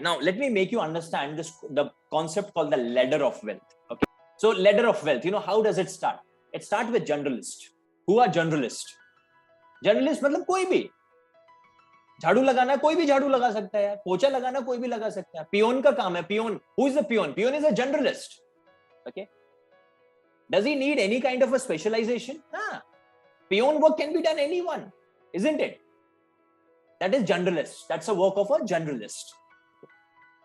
Now, let me make you understand the concept called the ladder of wealth. Okay. So ladder of wealth, how does it start? It starts with generalist. Who are generalist? Generalist मतलब कोई भी झाड़ू लगाना, कोई भी झाड़ू लगा सकता है, पोछा लगाना कोई भी लगा सकता है, पियोन का काम है, peon. Who is the piyon? Piyon is a generalist. Okay. Does he need any kind of a specialization? Nah. Piyon work can be done anyone, isn't it? That is generalist. That's a work of a generalist.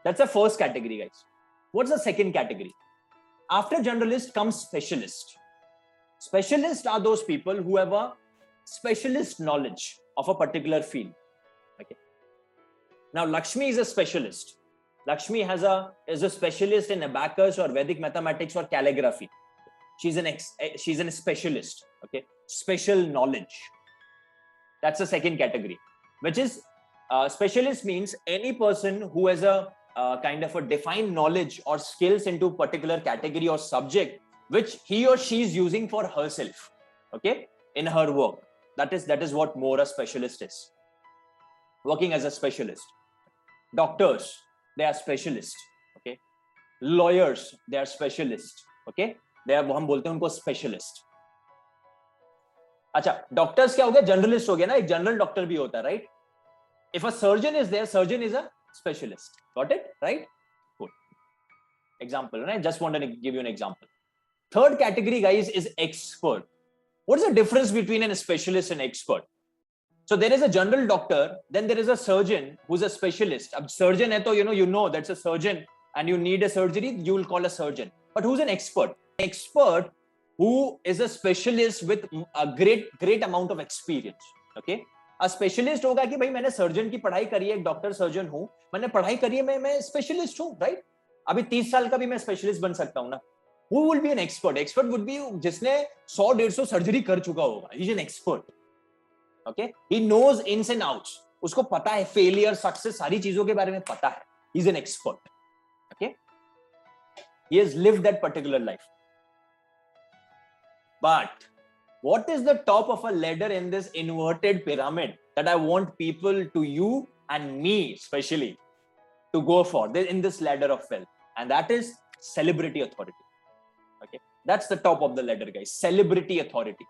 That's the first category, guys. What's the second category? After generalist comes specialist. Specialists are those people who have a specialist knowledge of a particular field. Okay. Now, Lakshmi is a specialist. Lakshmi is a specialist in abacus or Vedic mathematics or calligraphy. She's a specialist. Okay, special knowledge. That's the second category. Which is specialist means any person who has a kind of a defined knowledge or skills into particular category or subject which he or she is using for herself, okay, in her work. That is what more a specialist is. Working as a specialist. Doctors, they are specialists, okay. Lawyers, they are specialists, okay. They are, हम बोलते हैं उनको specialist. अच्छा, doctors क्या हो गया? Generalist हो गया ना, एक general doctor भी होता है, right? If a surgeon is there, surgeon is a specialist. Got it? Right? Good. Example, right? Just wanted to give you an example. Third category, guys, is expert. What's the difference between a specialist and expert? So there is a general doctor, then there is a surgeon who's a specialist. A surgeon hai to, you know that's a surgeon and you need a surgery, you will call a surgeon. But who's an expert? Expert who is a specialist with a great amount of experience. Okay? A specialist होगा कि भाई मैंने surgeon की पढ़ाई करी है, एक doctor surgeon हूं, मैंने पढ़ाई करी है, मैं स्पेशलिस्ट हूं, राइट? अभी 30 साल का भी मैं स्पेशलिस्ट बन सकता हूं ना. Who will be an expert? Expert would be जिसने 100-150 सर्जरी कर चुका होगा. He's an expert. Okay? He knows ins and outs. उसको पता है फेलियर, सक्सेस, सारी चीजों के बारे में पता है. He's an expert. Okay? He has lived that particular life. But what is the top of a ladder in this inverted pyramid that I want people to you and me especially to go for in this ladder of wealth? And that is celebrity authority. Okay, that's the top of the ladder, guys. Celebrity authority.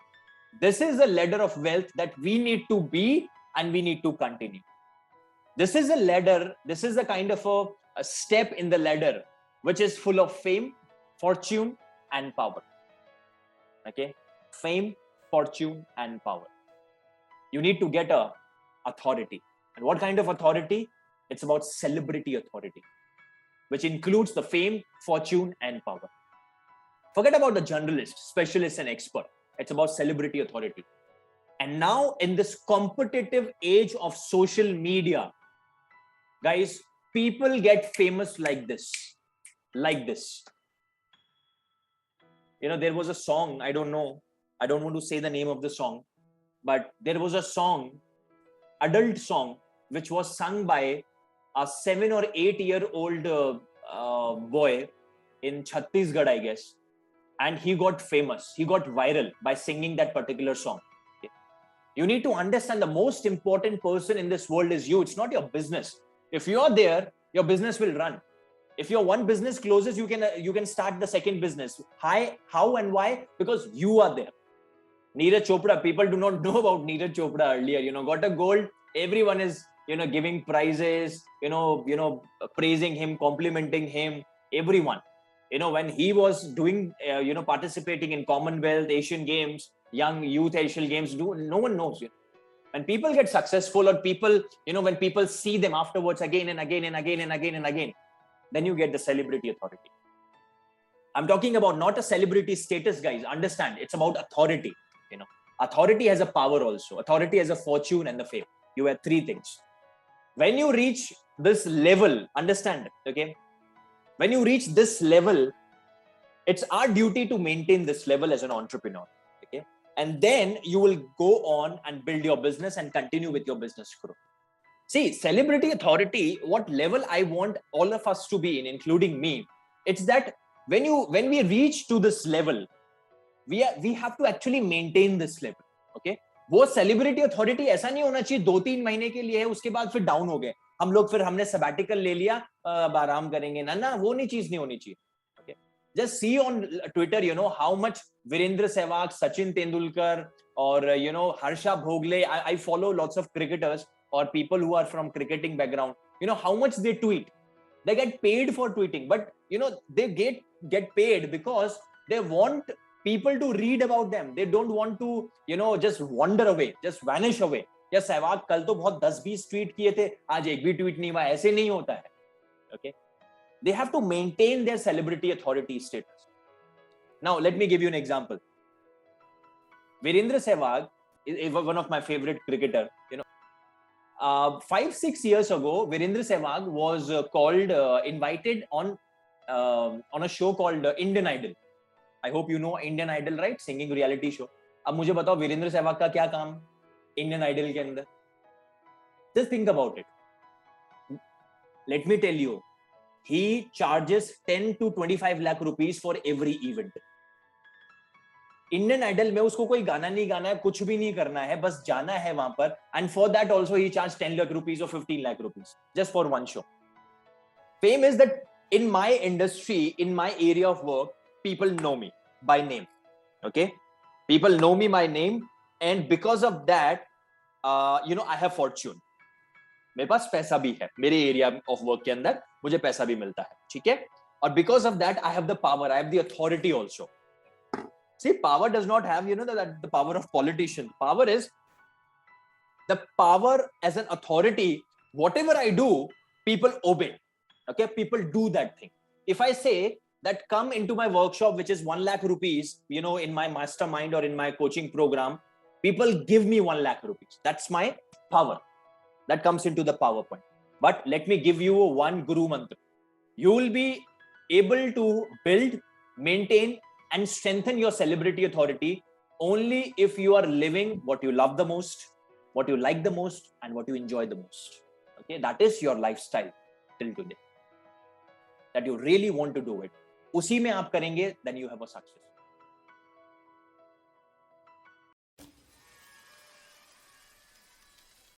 This is the ladder of wealth that we need to be and we need to continue. This is a ladder. This is the kind of a step in the ladder which is full of fame, fortune, and power. Okay, fame, fortune, and power. You need to get a authority. And what kind of authority? It's about celebrity authority, which includes the fame, fortune, and power. Forget about the generalist, specialist, and expert. It's about celebrity authority. And now in this competitive age of social media, guys, people get famous like this. Like this. There was a song, I don't know, I don't want to say the name of the song, but there was a song, adult song, which was sung by a 7 or 8 year old boy in Chhattisgarh, I guess. And he got famous. He got viral by singing that particular song. Okay. You need to understand the most important person in this world is you. It's not your business. If you're there, your business will run. If your one business closes, you can start the second business. How and why? Because you are there. Neeraj Chopra, people do not know about Neeraj Chopra earlier. Got a gold. Everyone is giving prizes. Praising him, complimenting him. Everyone. When he was doing participating in Commonwealth, Asian Games, young youth Asian Games, no one knows. When people get successful, or people when people see them afterwards again and again and again and again and again, then you get the celebrity authority. I'm talking about not a celebrity status, guys. Understand, it's about authority. Authority has a power also. Authority has a fortune and the fame. You have 3 things. When you reach this level, understand, okay? When you reach this level, it's our duty to maintain this level as an entrepreneur, okay? And then you will go on and build your business and continue with your business growth. See, celebrity authority, what level I want all of us to be in, including me, it's that when we reach to this level, we have to actually maintain this level. Okay? वो celebrity authority ऐसा नहीं होना चाहिए 2-3 महीने के लिए है, उसके बाद फिर down हो गए. हम लोग फिर हमने सबैटिकल ले लिया, अब आराम करेंगे ना, ना वो नहीं, चीज नहीं होनी चाहिए. Okay, just see on Twitter, you know, how much Virendra Sehwag, Sachin Tendulkar, or you know, Harsha Bhogle. I follow lots of cricketers or people who are from cricketing background. You know how much they tweet. They get paid for tweeting, but you know they get paid because they want people to read about them. They don't want to, you know, just wander away, just vanish away. या सहवाग कल तो बहुत 10-20 tweet किए थे, आज एक भी tweet नहीं हुआ. ऐसे नहीं होता है. Okay, they have to maintain their celebrity authority status. Now let me give you an example. Virendra Sehwag is one of my favorite cricketer. You know, 5-6 years ago, Virendra Sehwag was invited on a show called Indian Idol. I hope you know Indian Idol, right? Singing reality show. अब मुझे बताओ वीरेंद्र सहवाग का क्या काम Indian idol के अंदर? Just think about it. Let me tell you, he charges 10 to 25 lakh rupees for every event. Indian Idol में उसको कोई गाना नहीं गाना है, कुछ भी नहीं करना है, बस जाना है वहां पर. And for that also he charge 10 lakh rupees or 15 lakh rupees just for one show. Fame is that in my industry, in my area of work, people know me by name. Okay, people know me by name, and because of that, you know, I have fortune. मेरे पास पैसा भी है, मेरे area of work के अंदर मुझे पैसा भी मिलता है. ठीक है, और because of that I have the power, I have the authority also. See, power does not have, you know, the power of politician. Power is the power as an authority. Whatever I do, people obey. Okay, people do that thing. If I say that come into my workshop, which is 1 lakh rupees, you know, in my mastermind or in my coaching program, people give me 1 lakh rupees. That's my power. That comes into the PowerPoint. But let me give you one guru mantra. You will be able to build, maintain, and strengthen your celebrity authority only if you are living what you love the most, what you like the most, and what you enjoy the most. Okay, that is your lifestyle till today. That you really want to do it. उसी में आप करेंगे, then you have a success.